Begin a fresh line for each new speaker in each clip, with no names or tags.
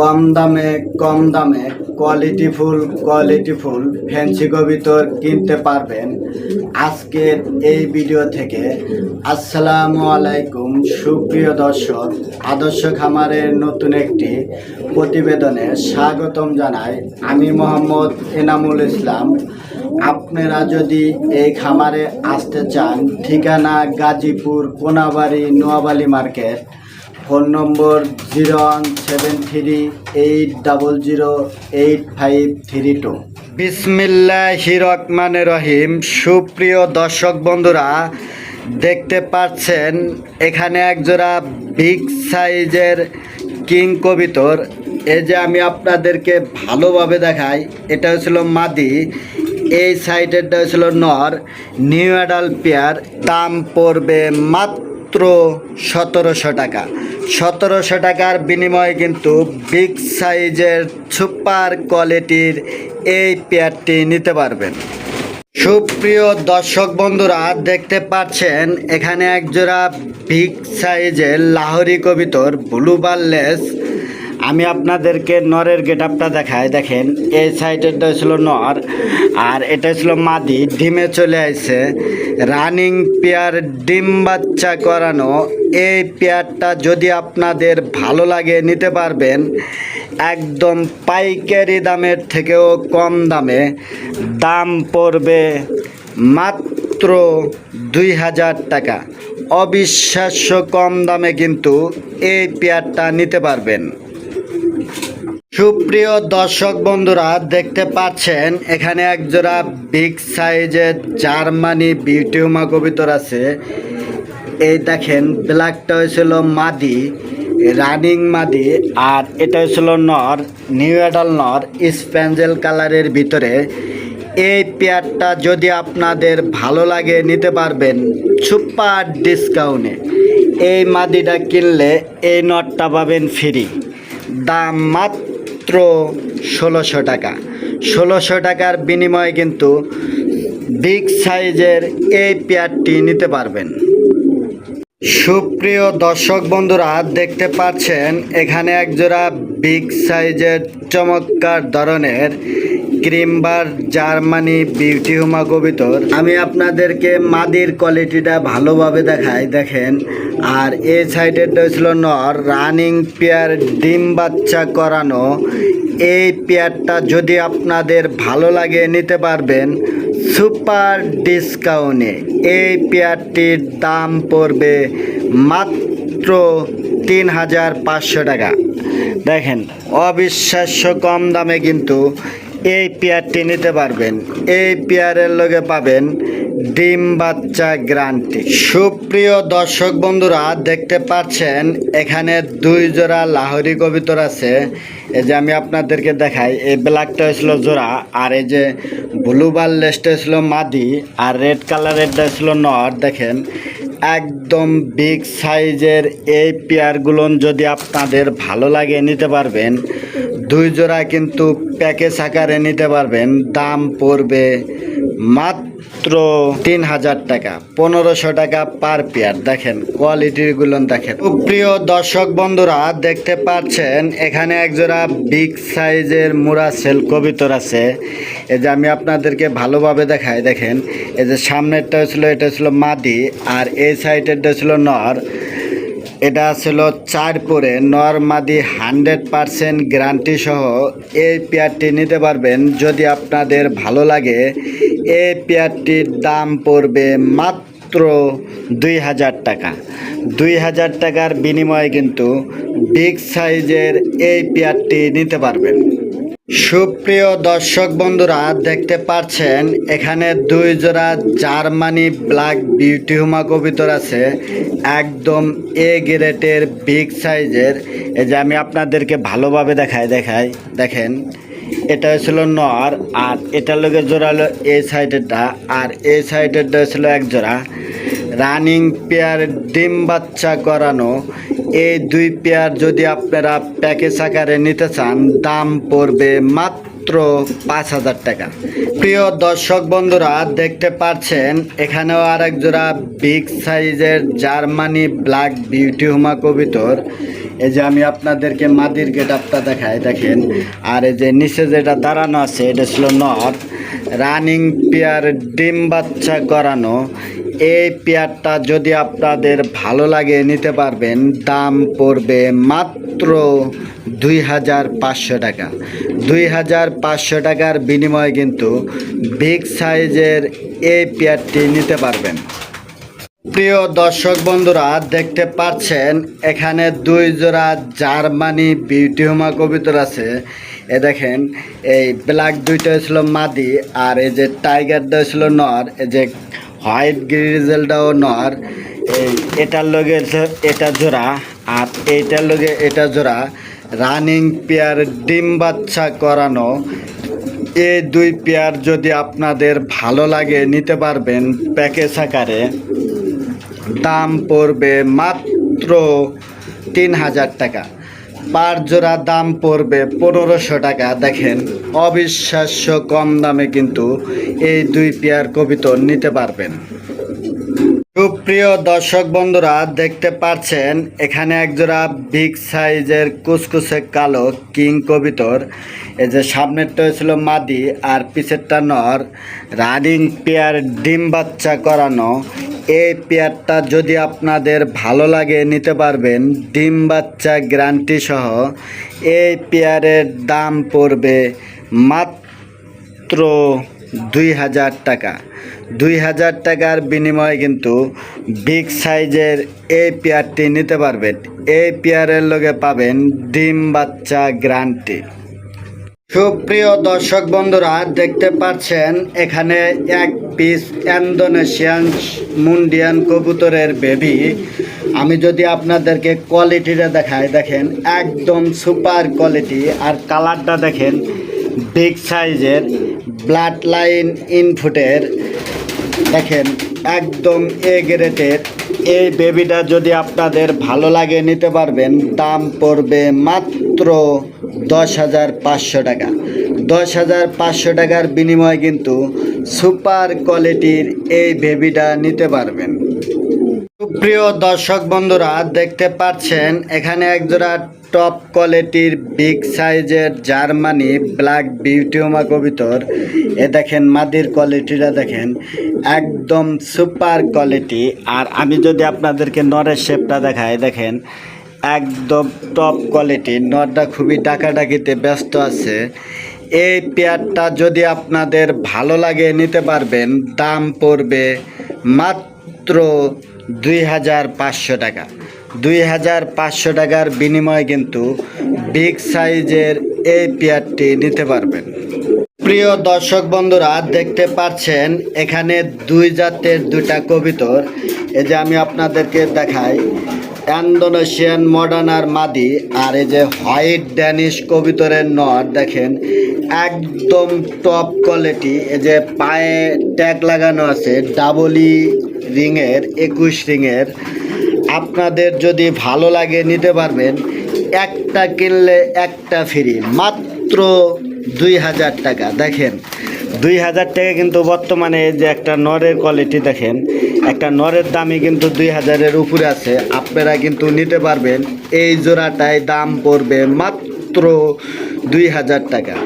কম দামে কোয়ালিটিফুল ফ্যান্সি কবুতর কিনতে পারবেন আজকের এই ভিডিও থেকে। আসসালামু আলাইকুম সুপ্রিয় দর্শক, আদর্শ খামারের নতুন একটি প্রতিবেদনে স্বাগতম জানাই। আমি মোহাম্মদ এনামুল ইসলাম। আপনারা যদি এই খামারে আসতে চান, ঠিকানা গাজীপুর কোনাবাড়ি নোয়াবালি মার্কেট, ফোন নম্বর 0173800852। বিসমিল্লাহির রহমানির রহিম। সুপ্রিয় দর্শক বন্ধুরা, দেখতে পাচ্ছেন এখানে একজোড়া বিগ সাইজের কিং কবুতর। এই যে আমি আপনাদেরকে ভালোভাবে দেখাই, এটা হচ্ছিল মাদি, এই সাইডেরটা হচ্ছিল নর। নিউ অ্যাডাল্ট পেয়ার, দাম পড়বে মাত্র 1700 টাকা। 1700 টাকার বিনিময়ে কিন্তু বিগ সাইজের সুপার কোয়ালিটির এই পেয়ারটি নিতে পারবেন। সুপ্রিয় দর্শক বন্ধুরা, দেখতে পাচ্ছেন এখানে একজোড়া বিগ সাইজের লাহোরি কবুতর, ব্লু বারলেস। আমি আপনাদেরকে নরের গেটআপটা দেখাই। দেখেন এই সাইডেরটা ছিল নর আর এটা ছিল মাদি, ডিমে চলে আসছে। রানিং পেয়ার, ডিম বাচ্চা করানো। এই পেয়ারটা যদি আপনাদের ভালো লাগে নিতে পারবেন একদম পাইকারি দামের থেকেও কম দামে। দাম পড়বে মাত্র 2000 টাকা। অবিশ্বাস্য কম দামে কিন্তু এই পেয়ারটা নিতে পারবেন। সুপ্রিয় দর্শক বন্ধুরা, দেখতে পাচ্ছেন এখানে একজোড়া বিগ সাইজের জার্মানি বিউটি হুমা কবুতর আছে। এই দেখেন ব্ল্যাকটা হয়েছিল মাদি, রানিং মাদি, আর এটা হয়েছিল নর, নিউ অ্যাডাল্ট নর, স্প্যাঞ্জেল কালারের ভিতরে। এই পেয়ারটা যদি আপনাদের ভালো লাগে নিতে পারবেন সুপার ডিসকাউন্টে। এই মাদিটা কিনলে এই নটটা পাবেন ফ্রি। দাম মাত্র 1600 টাকা। 1600 টাকার বিনিময়ে কিন্তু বিগ সাইজের এই পেয়ারটি নিতে পারবেন। সুপ্রিয় দর্শক বন্ধুরা, দেখতে পাচ্ছেন এখানে একজোড়া বিগ সাইজের চমৎকার ধরনের ক্রিমবার জার্মানি বিউটি হুমা কবুতর। আমি আপনাদেরকে মাদির কোয়ালিটিটা ভালোভাবে দেখাই। দেখেন, আর এই সাইডের ছিল নর, রানিং পেয়ার, ডিম বাচ্চা করানো। এই পেয়ারটা যদি আপনাদের ভালো লাগে নিতে পারবেন সুপার ডিসকাউন্টে। এই পেয়ারটির দাম পড়বে মাত্র 3500 টাকা। দেখেন অবিশ্বাস্য কম দামে কিন্তু এই পেয়ারটি নিতে পারবেন। এই পেয়ারের লগে পাবেন ডিম বাচ্চা গ্যারান্টি। সুপ্রিয় দর্শক বন্ধুরা, দেখতে পাচ্ছেন এখানে 2 জোড়া লাহোরি কবুতর আছে। এই যে আমি আপনাদেরকে দেখাই, এই ব্ল্যাকটা হয়েছিল জোড়া, আর এই যে ব্লু বারলেসটা হয়েছিল মাদি, আর রেড কালারেরটা হয়েছিল নর। দেখেন একদম বিগ সাইজের এই পেয়ারগুলো যদি আপনাদের ভালো লাগে নিতে পারবেন। 2 জোড়া কিন্তু প্যাকেজ আকারে নিতে পারবেন। দাম পড়বে মাত্র 3000 টাকা, 1500 টাকা পার পেয়ার। দেখেন কোয়ালিটিগুলো দেখেন। প্রিয় দর্শক বন্ধুরা, দেখতে পাচ্ছেন এখানে একজোড়া বিগ সাইজের মুরা সেল কবুতর আছে। এই যে আমি আপনাদেরকে ভালোভাবে দেখাই। দেখেন এই যে সামনেরটা ছিল, এটা ছিল মাদি, আর এই সাইডেরটা ছিল নর। এটা ছিল 4 পরে, নর মাদি 100% গ্যারান্টি সহ এই পেয়ারটি নিতে পারবেন যদি আপনাদের ভালো লাগে। এই পেয়ারটির দাম পড়বে মাত্র 2000 টাকা। 2000 টাকার বিনিময়ে কিন্তু বিগ সাইজের এই পেয়ারটি নিতে পারবেন। সুপ্রিয় দর্শক বন্ধুরা, দেখতে পাচ্ছেন এখানে 2 জোড়া জার্মানি ব্ল্যাক বিউটি হুমা কবুতর আছে, একদম এ গ্রেডের বিগ সাইজের। এই যে আমি আপনাদেরকে ভালোভাবে দেখাই। দেখেন এটা হয়েছিল নর, আর এটার লগে জোড়া হলো এই সাইডেরটা, আর এই সাইডেরটা হয়েছিল এক জোড়া। রানিং পেয়ার, ডিম বাচ্চা করানো। এই 2 পেয়ার যদি আপনারা প্যাকেজ আকারে নিতে চান দাম পড়বে মাত্র 5000 টাকা। প্রিয় দর্শক বন্ধুরা, দেখতে পাচ্ছেন এখানেও আরেক জোড়া বিগ সাইজের জার্মানি ব্ল্যাক বিউটি হুমা কবুতর। এই যে আমি আপনাদেরকে মাদির গেটআপটা দেখাই দেখেন। আর এই যে নিচে যেটা দাঁড়ানো আছে এটা ছিল নর, রানিং পেয়ার, ডিম বাচ্চা করানো। এই পেয়ারটা যদি আপনাদের ভালো লাগে নিতে পারবেন। দাম পড়বে মাত্র 2500 টাকা। 2500 টাকার বিনিময়ে কিন্তু বিগ সাইজের এই পেয়ারটি নিতে পারবেন। প্রিয় দর্শক বন্ধুরা, দেখতে পাচ্ছেন এখানে 2 জোড়া জার্মানি বিউটি হোমা কবুতর আছে। এ দেখেন, এই ব্ল্যাক দুইটা ছিল মাদি, আর এই যে টাইগারটা ছিল নর, এই যে হোয়াইট গ্রিজেলটাও নর। এই এটার লগে এটা জোড়া, আর এইটার লগে এটা জোড়া, রানিং পেয়ার, ডিম বাচ্চা করানো। এই 2 পেয়ার যদি আপনাদের ভালো লাগে নিতে পারবেন প্যাকেজ আকারে। দাম পড়বে মাত্র 3000 টাকা। পার জোড়া দাম পড়বে 1500 টাকা। দেখেন, অবিশ্বাস্য কম দামে কিন্তু এই 2 পেয়ার কবুতর নিতে পারবেন। সুপ্রিয় দর্শক বন্ধুরা, দেখতে পাচ্ছেন এখানে একজোড়া বিগ সাইজের কুচকুচে কালো কিং কবুতর। এই যে সামনেরটা ছিল মাদি আর পিছেরটা নর, রানিং পেয়ার, ডিম বাচ্চা করানো। এই পেয়ারটা যদি আপনাদের ভালো লাগে নিতে পারবেন, ডিম বাচ্চা গ্যারান্টি সহ। এই পেয়ারের দাম পড়বে মাত্র 2000 টাকা। 2000 টাকার বিনিময়ে কিন্তু বিগ সাইজের এই পেয়ারটি নিতে পারবেন। এই পেয়ারের লগে পাবেন ডিম বাচ্চা গ্যারান্টি। সুপ্রিয় দর্শক বন্ধুরা, দেখতে পাচ্ছেন এখানে এক পিস ইন্দোনেশিয়ান মুন্ডিয়ান কবুতরের বেবি। আমি যদি আপনাদেরকে কোয়ালিটিটা দেখাই, দেখেন একদম সুপার কোয়ালিটি। আর কালারটা দেখেন, বিগ সাইজের, ব্লাড লাইন ইনফুটের, দেখেন একদম এ গ্রেডের। এই বেবিটা যদি আপনাদের ভালো লাগে নিতে পারবেন। দাম পড়বে মাত্র 10,500 টাকা। 10,500 টাকার বিনিময়ে কিন্তু সুপার কোয়ালিটির এই বেবিটা নিতে পারবেন। সুপ্রিয় দর্শক বন্ধুরা, দেখতে পাচ্ছেন এখানে একজোড়া টপ কোয়ালিটির বিগ সাইজের জার্মানি ব্ল্যাক বিউটি হোমা কবুতর। এ দেখেন মাদির কোয়ালিটিটা দেখেন, একদম সুপার কোয়ালিটি। আর আমি যদি আপনাদেরকে নরের শেপটা দেখাই, দেখেন একদম টপ কোয়ালিটি। নরটা খুবই ডাকাডাকিতে ব্যস্ত আছে। এই পেয়ারটা যদি আপনাদের ভালো লাগে নিতে পারবেন। দাম পড়বে মাত্র 2500 টাকা। 2500 টাকার বিনিময়ে কিন্তু বিগ সাইজের এই পেয়ারটি নিতে পারবেন। প্রিয় দর্শক বন্ধুরা, দেখতে পাচ্ছেন এখানে 2 জাতের 2টা কবুতর। এই যে আমি আপনাদেরকে দেখাই, ইন্দোনেশিয়ান মডার্নার মাদি, আর এই যে হোয়াইট ড্যানিশ কবুতরের নর। দেখেন একদম টপ কোয়ালিটি। এই যে পায়ে ট্যাগ লাগানো আছে, ডাবলি রিংয়ের, 21 রিংয়ের। আপনাদের যদি ভালো লাগে নিতে পারবেন। একটা কিনলে একটা ফ্রি, মাত্র 2000 টাকা। দেখেন 2000 টাকা কিন্তু বর্তমানে যে একটা নরের কোয়ালিটি দেখেন, একটা নরের দামই কিন্তু 2000-এর উপরে আছে। আপনারা কিন্তু নিতে পারবেন। এই জোড়াটায় দাম পড়বে মাত্র 2000 টাকা।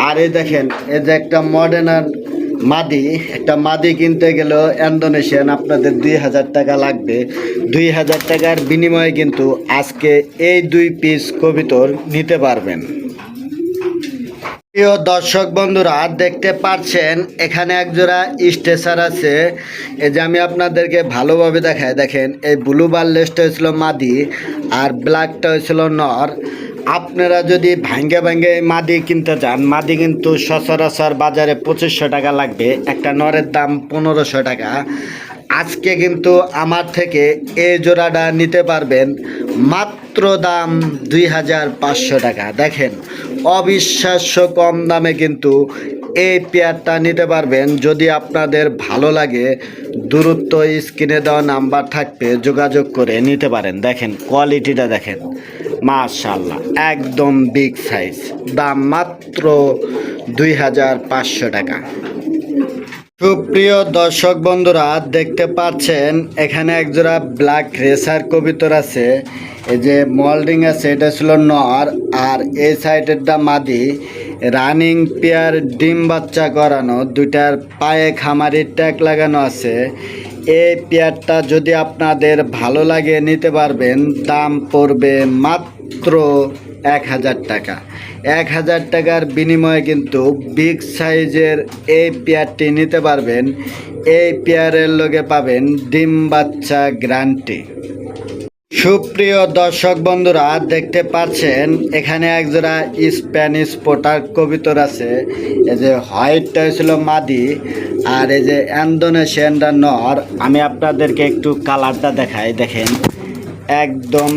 আর এই দেখেন, এই যে একটা মডার্নার মাদি, একটা মাদি কিনতে গেলেও ইন্দোনেশিয়ান আপনাদের 2000 টাকা লাগবে। 2000 টাকার বিনিময়ে কিন্তু আজকে এই 2 পিস কবুতর নিতে পারবেন। প্রিয় দর্শক বন্ধুরা, দেখতে পাচ্ছেন এখানে একজোড়া স্টেসার আছে। এই যে আমি আপনাদেরকে ভালোভাবে দেখাই, দেখেন এই ব্লু বারলেসটা হয়েছিল মাদি, আর ব্ল্যাকটা হয়েছিল নর। আপনারা যদি ভাঙ্গে ভাঙ্গে মাদি কিনতে চান, মাদি কিন্তু সচরাচর বাজারে 2500 টাকা লাগবে, একটা নরের দাম 1500 টাকা। আজকে কিন্তু আমার থেকে এই জোড়াটা নিতে পারবেন মাত্র দাম 2500 টাকা। দেখেন অবিশ্বাস্য কম দামে কিন্তু এই পেয়ারটা নিতে পারবেন। যদি আপনাদের ভালো লাগে, দূরত্ব স্ক্রিনে দেওয়া নাম্বার থাকবে, যোগাযোগ করে নিতে পারেন। দেখেন কোয়ালিটিটা দেখেন, মাশাআল্লাহ একদম বিগ সাইজ। দাম মাত্র 2500 টাকা। সুপ্রিয় দর্শক বন্ধুরা, দেখতে পাচ্ছেন এখানে একজোড়া ব্ল্যাক রেসার কবিতর আছে। এই যে মল্ডিং আছে, এটা ছিল নর, আর এই সাইডেরটা মাদি। রানিং পেয়ার, ডিম বাচ্চা করানো, দুইটার পায়ে খামারির ট্যাগ লাগানো আছে। এই পেয়ারটা যদি আপনাদের ভালো লাগে নিতে পারবেন। দাম পড়বে মাত্র 1000 টাকা। 1000 টাকার বিনিময়ে কিন্তু বিগ সাইজের এই পেয়ারটি নিতে পারবেন। এই পেয়ারের লগে পাবেন ডিম বাচ্চা গ্যারান্টি। সুপ্রিয় দর্শক বন্ধুরা, দেখতে পাচ্ছেন এখানে একজোড়া স্প্যানিশ পোটার কবিতর আছে। এই যে হোয়াইটটা ছিল মাদি, আর এই যে ইন্দোনেশিয়ানটা নর। আমি আপনাদেরকে একটু কালারটা দেখাই, দেখেন একদম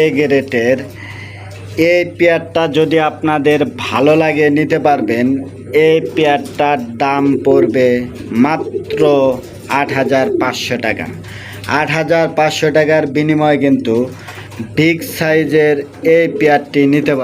এ গ্রেডের। এই পেয়ারটা যদি আপনাদের ভালো লাগে নিতে পারবেন। এই পেয়ারটার দাম পড়বে মাত্র 8500 টাকা। 8500 টাকার বিনিময়ে কিন্তু বিগ সাইজের এই পেয়ারটি নিতে পারবেন।